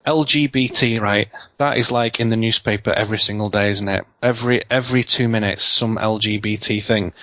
LGBT, right? That is like in the newspaper every single day, isn't it? Every 2 minutes, some LGBT thing.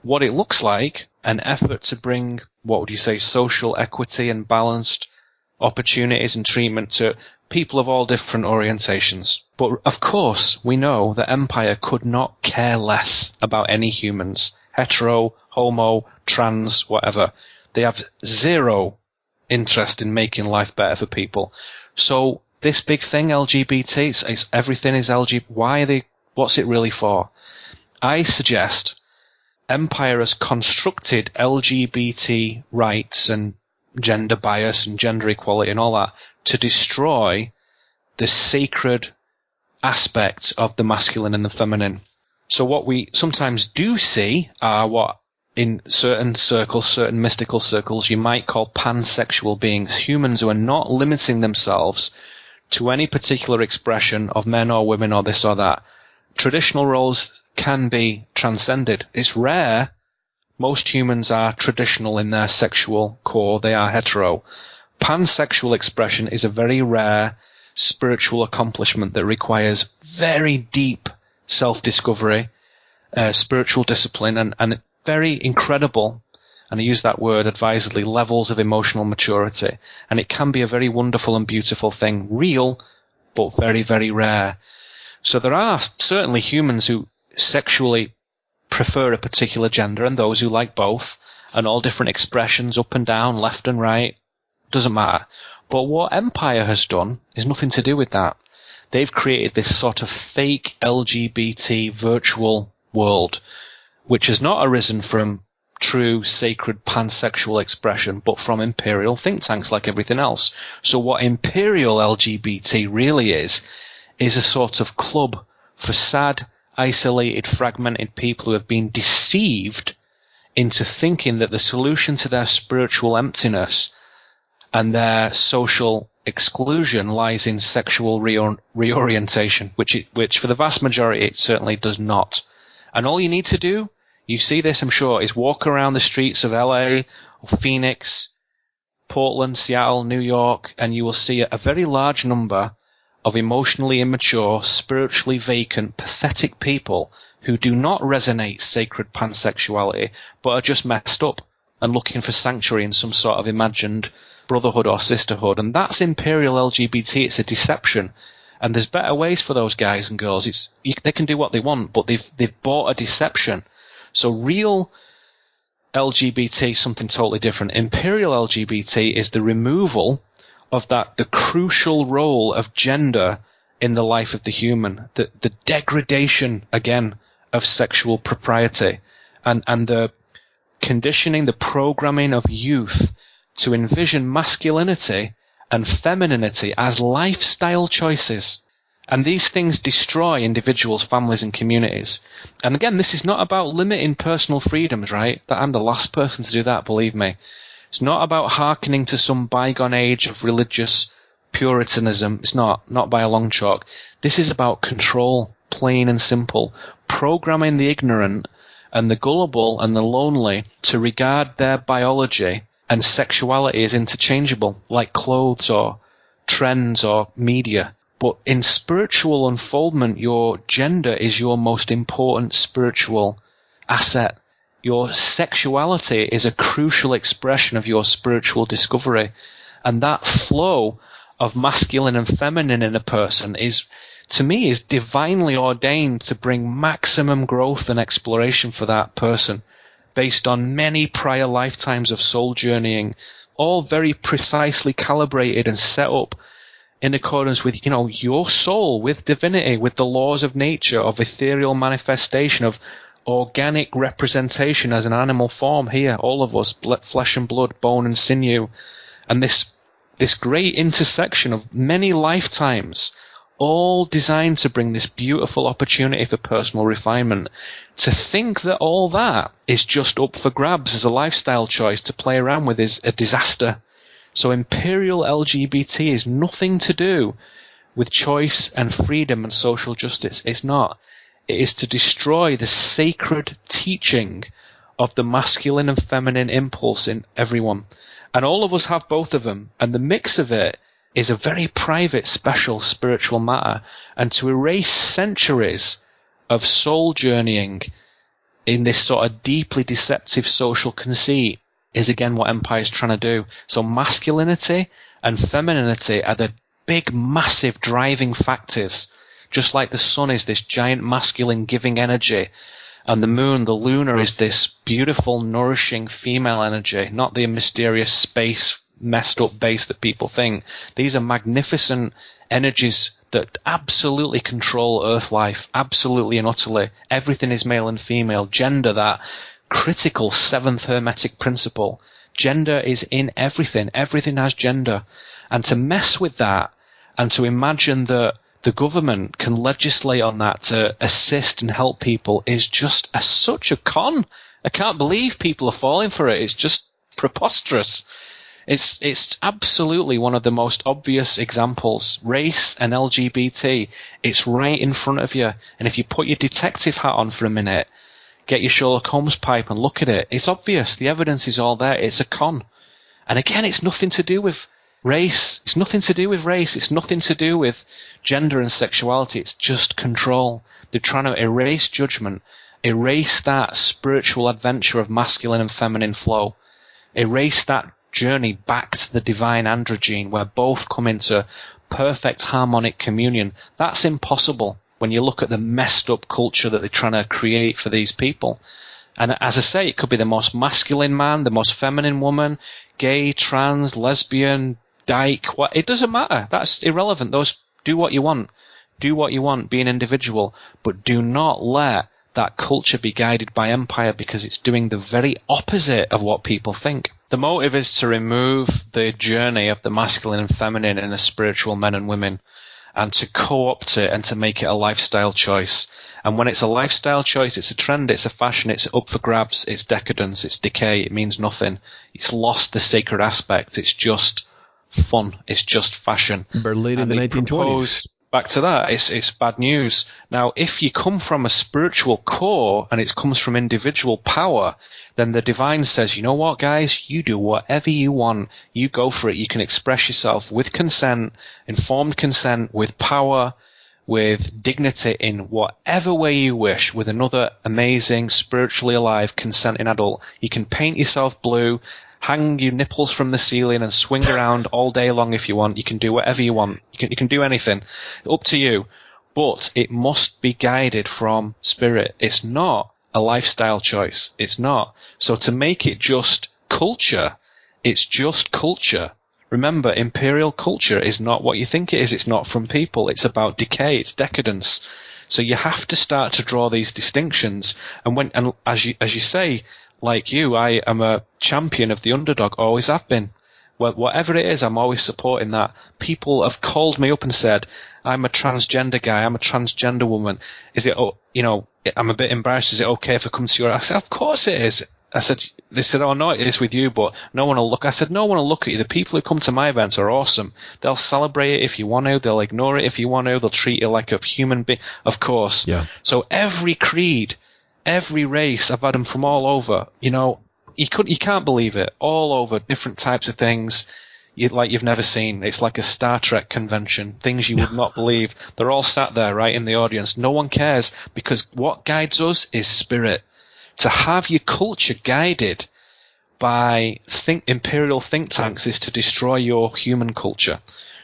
What it looks like, an effort to bring, what would you say, social equity and balanced opportunities and treatment to people of all different orientations. But of course, we know that Empire could not care less about any humans. Hetero, homo, trans, whatever. They have zero interest in making life better for people. So this big thing, LGBT, it's everything is LGBT. What's it really for? I suggest Empire has constructed LGBT rights and gender bias and gender equality and all that to destroy the sacred aspect of the masculine and the feminine. So what we sometimes do see are what in certain circles, certain mystical circles, you might call pansexual beings, humans who are not limiting themselves to any particular expression of men or women or this or that. Traditional roles can be transcended. It's rare. Most humans are traditional in their sexual core. They are hetero. Pansexual expression is a very rare spiritual accomplishment that requires very deep self-discovery, spiritual discipline, and very incredible, and I use that word advisedly, levels of emotional maturity. And it can be a very wonderful and beautiful thing. Real, but very, very rare. So there are certainly humans who sexually prefer a particular gender and those who like both, and all different expressions, up and down, left and right. Doesn't matter. But what Empire has done is nothing to do with that. They've created this sort of fake LGBT virtual world, which has not arisen from true sacred pansexual expression, but from imperial think tanks like everything else. So what imperial LGBT really is a sort of club for sad, isolated, fragmented people who have been deceived into thinking that the solution to their spiritual emptiness and their social exclusion lies in sexual reorientation, which for the vast majority it certainly does not. And all you need to do, you see this, I'm sure, is walk around the streets of LA, or Phoenix, Portland, Seattle, New York, and you will see a very large number of emotionally immature, spiritually vacant, pathetic people who do not resonate sacred pansexuality, but are just messed up and looking for sanctuary in some sort of imagined brotherhood or sisterhood. And that's imperial LGBT. It's a deception. And there's better ways for those guys and girls. They can do what they want, but they've bought a deception. So real LGBT is something totally different. Imperial LGBT is the removal of the crucial role of gender in the life of the human, the degradation, again, of sexual propriety, and the conditioning, the programming of youth to envision masculinity and femininity as lifestyle choices. And these things destroy individuals, families, and communities. And again, this is not about limiting personal freedoms, right? That I'm the last person to do that, believe me. It's not about hearkening to some bygone age of religious puritanism. It's not by a long chalk. This is about control, plain and simple. Programming the ignorant and the gullible and the lonely to regard their biology and sexuality as interchangeable, like clothes or trends or media. But in spiritual unfoldment, your gender is your most important spiritual asset. Your sexuality is a crucial expression of your spiritual discovery. And that flow of masculine and feminine in a person is, to me, is divinely ordained to bring maximum growth and exploration for that person, based on many prior lifetimes of soul journeying, all very precisely calibrated and set up in accordance with, your soul, with divinity, with the laws of nature, of ethereal manifestation, of organic representation as an animal form here, all of us, flesh and blood, bone and sinew, and this great intersection of many lifetimes, all designed to bring this beautiful opportunity for personal refinement. To think that all that is just up for grabs as a lifestyle choice to play around with is a disaster. So imperial LGBT is nothing to do with choice and freedom and social justice. It's not. It is to destroy the sacred teaching of the masculine and feminine impulse in everyone. And all of us have both of them. And the mix of it is a very private, special spiritual matter, and to erase centuries of soul journeying in this sort of deeply deceptive social conceit is again what Empire's trying to do. So masculinity and femininity are the big, massive driving factors, just like the sun is this giant masculine giving energy, and the moon, the lunar, is this beautiful, nourishing female energy, not the mysterious space messed up base that people think. These are magnificent energies that absolutely control Earth life, absolutely and utterly. Everything is male and female. Gender, that critical seventh hermetic principle. Gender is in everything. Everything has gender. And to mess with that and to imagine that the government can legislate on that to assist and help people is just such a con. I can't believe people are falling for it. It's just preposterous. It's absolutely one of the most obvious examples. Race and LGBT, it's right in front of you. And if you put your detective hat on for a minute, get your Sherlock Holmes pipe and look at it, it's obvious. The evidence is all there. It's a con. And again, it's nothing to do with race. It's nothing to do with race. It's nothing to do with gender and sexuality. It's just control. They're trying to erase judgment, erase that spiritual adventure of masculine and feminine flow, erase that journey back to the divine androgyne where both come into perfect harmonic communion. That's impossible when you look at the messed up culture that they're trying to create for these people. And as I say, it could be the most masculine man, the most feminine woman, gay, trans, lesbian, dyke, what, it doesn't matter. That's irrelevant. Do what you want. Do what you want, be an individual, but do not let that culture be guided by Empire, because it's doing the very opposite of what people think. The motive is to remove the journey of the masculine and feminine in the spiritual men and women, and to co-opt it and to make it a lifestyle choice. And when it's a lifestyle choice, it's a trend, it's a fashion, it's up for grabs, it's decadence, it's decay, it means nothing. It's lost the sacred aspect. It's just fun. It's just fashion. Berlin in the 1920s. Back to that, it's bad news. Now, if you come from a spiritual core and it comes from individual power, then the divine says, you know what, guys, you do whatever you want. You go for it. You can express yourself with consent, informed consent, with power, with dignity in whatever way you wish, with another amazing, spiritually alive, consenting adult. You can paint yourself blue, hang your nipples from the ceiling and swing around all day long if you want. You can do whatever you want. You can do anything. Up to you. But it must be guided from spirit. It's not a lifestyle choice. It's not. So to make it just culture, it's just culture. Remember, imperial culture is not what you think it is. It's not from people. It's about decay. It's decadence. So you have to start to draw these distinctions. And as you say, like you, I am a champion of the underdog, always have been. Well, whatever it is, I'm always supporting that. People have called me up and said, I'm a transgender guy, I'm a transgender woman. Is it, I'm a bit embarrassed, is it okay if I come to your house? I said, of course it is. They said, oh no, it is with you, but no one will look. I said, no one will look at you. The people who come to my events are awesome. They'll celebrate it if you want to, they'll ignore it if you want to, they'll treat you like a human being. Of course. Yeah. So every creed, every race, I've had them from all over. You can't believe it. All over, different types of things, you've never seen. It's like a Star Trek convention. Things you would not believe. They're all sat there, right, in the audience. No one cares, because what guides us is spirit. To have your culture guided by imperial think tanks is to destroy your human culture.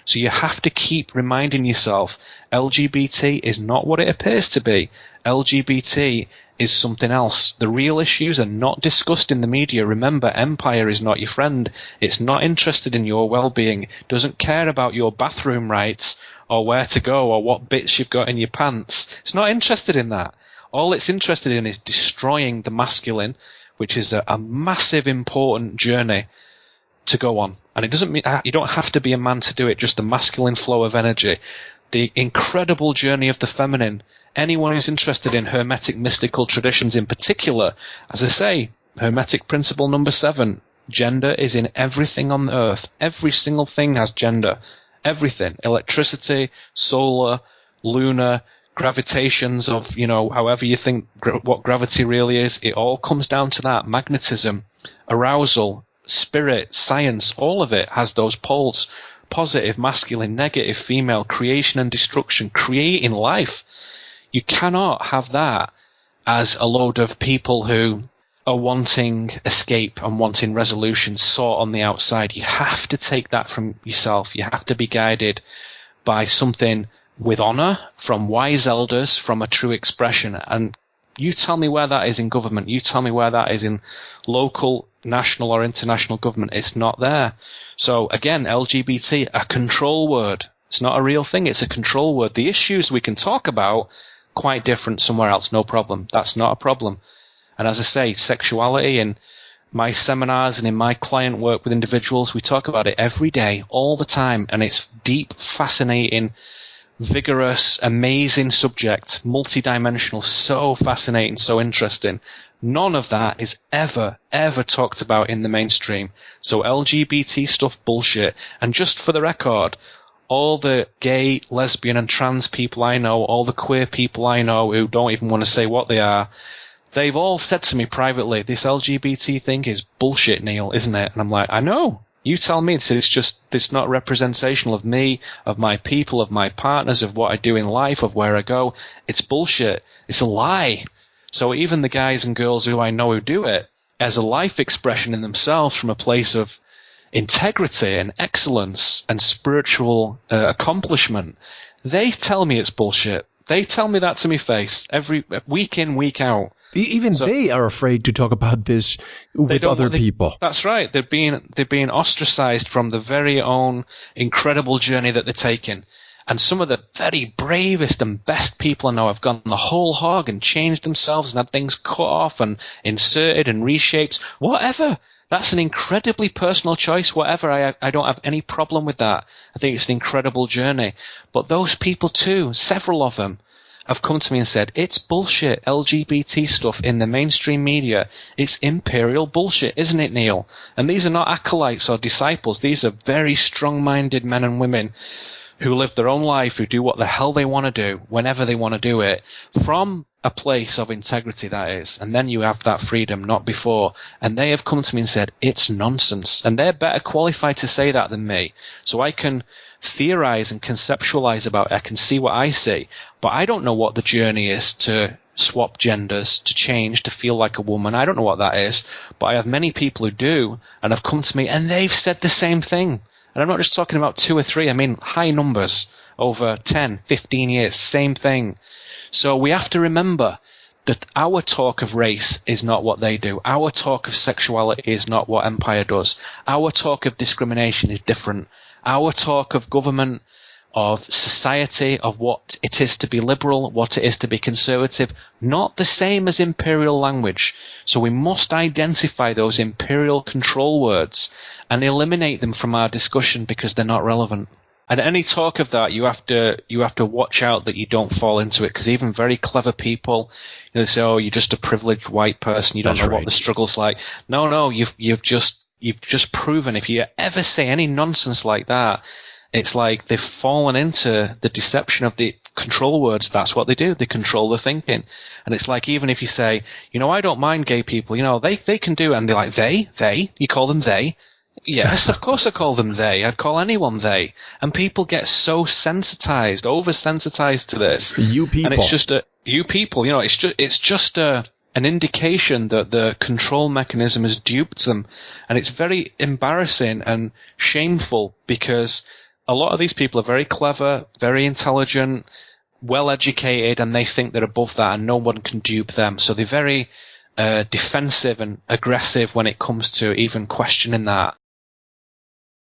So you have to keep reminding yourself, LGBT is not what it appears to be. LGBT is something else. The real issues are not discussed in the media. Remember, Empire is not your friend. It's not interested in your well-being. Doesn't care about your bathroom rights or where to go or what bits you've got in your pants. It's not interested in that. All it's interested in is destroying the masculine, which is a massive, important journey to go on. And it doesn't mean you don't have to be a man to do it, just the masculine flow of energy. The incredible journey of the feminine. Anyone who's interested in Hermetic mystical traditions in particular, as I say, Hermetic principle number 7, gender is in everything on earth. Every single thing has gender. Everything. Electricity, solar, lunar, gravitations of, however you think what gravity really is, it all comes down to that. Magnetism, arousal, spirit, science, all of it has those poles. positive, masculine, negative, female, creation and destruction, creating life. You cannot have that as a load of people who are wanting escape and wanting resolution sought on the outside. You have to take that from yourself. You have to be guided by something with honor, from wise elders, from a true expression. And you tell me where that is in government. You tell me where that is in local, national or international government. It's not there. So again, LGBT, a control word. It's not a real thing. It's a control word. The issues we can talk about, quite different somewhere else. No problem. That's not a problem. And as I say, sexuality in my seminars and in my client work with individuals, we talk about it every day, all the time. And it's deep, fascinating, vigorous, amazing subject, multidimensional, so fascinating, so interesting. None of that is ever talked about in the mainstream. So LGBT stuff, bullshit. And just for the record, all the gay, lesbian and trans people I know, all the queer people I know who don't even want to say what they are, they've all said to me privately, this LGBT thing is bullshit, Neil, isn't it? And I'm like, I know. You tell me. It's not representational of me, of my people, of my partners, of what I do in life, of where I go. It's bullshit. It's a lie. So even the guys and girls who I know who do it, as a life expression in themselves from a place of integrity and excellence and spiritual accomplishment, they tell me it's bullshit. They tell me that to my face every week in, week out. Even they are afraid to talk about this with other people. That's right. They're being ostracized from the very own incredible journey that they're taking. And some of the very bravest and best people I know have gone the whole hog and changed themselves and had things cut off and inserted and reshaped. Whatever. That's an incredibly personal choice. Whatever. I don't have any problem with that. I think it's an incredible journey. But those people too, several of them, have come to me and said, it's bullshit, LGBT stuff in the mainstream media. It's imperial bullshit, isn't it, Neil? And these are not acolytes or disciples. These are very strong-minded men and women who live their own life, who do what the hell they want to do, whenever they want to do it, from a place of integrity, that is. And then you have that freedom, not before. And they have come to me and said, it's nonsense. And they're better qualified to say that than me. So I can theorize and conceptualize about it. I can see what I see. But I don't know what the journey is to swap genders, to change, to feel like a woman. I don't know what that is. But I have many people who do and have come to me and they've said the same thing. And I'm not just talking about 2 or 3. I mean high numbers over 10, 15 years. Same thing. So we have to remember that our talk of race is not what they do. Our talk of sexuality is not what Empire does. Our talk of discrimination is different. Our talk of government, of society, of what it is to be liberal, what it is to be conservative, not the same as imperial language. So we must identify those imperial control words and eliminate them from our discussion because they're not relevant. And any talk of that, you have to watch out that you don't fall into it, because even very clever people, they say, "Oh, you're just a privileged white person. You don't know what the struggle's like." No, you've just proven. If you ever say any nonsense like that, it's like they've fallen into the deception of the control words. That's what they do. They control the thinking. And it's like, even if you say, I don't mind gay people, they can do it. And they're like, they, you call them they. Yes, of course I call them they. I'd call anyone they. And people get so sensitized, oversensitized to this. You people. And it's just you people, it's just an indication that the control mechanism has duped them. And it's very embarrassing and shameful, because a lot of these people are very clever, very intelligent, well educated, and they think they're above that and no one can dupe them. So they're very defensive and aggressive when it comes to even questioning that.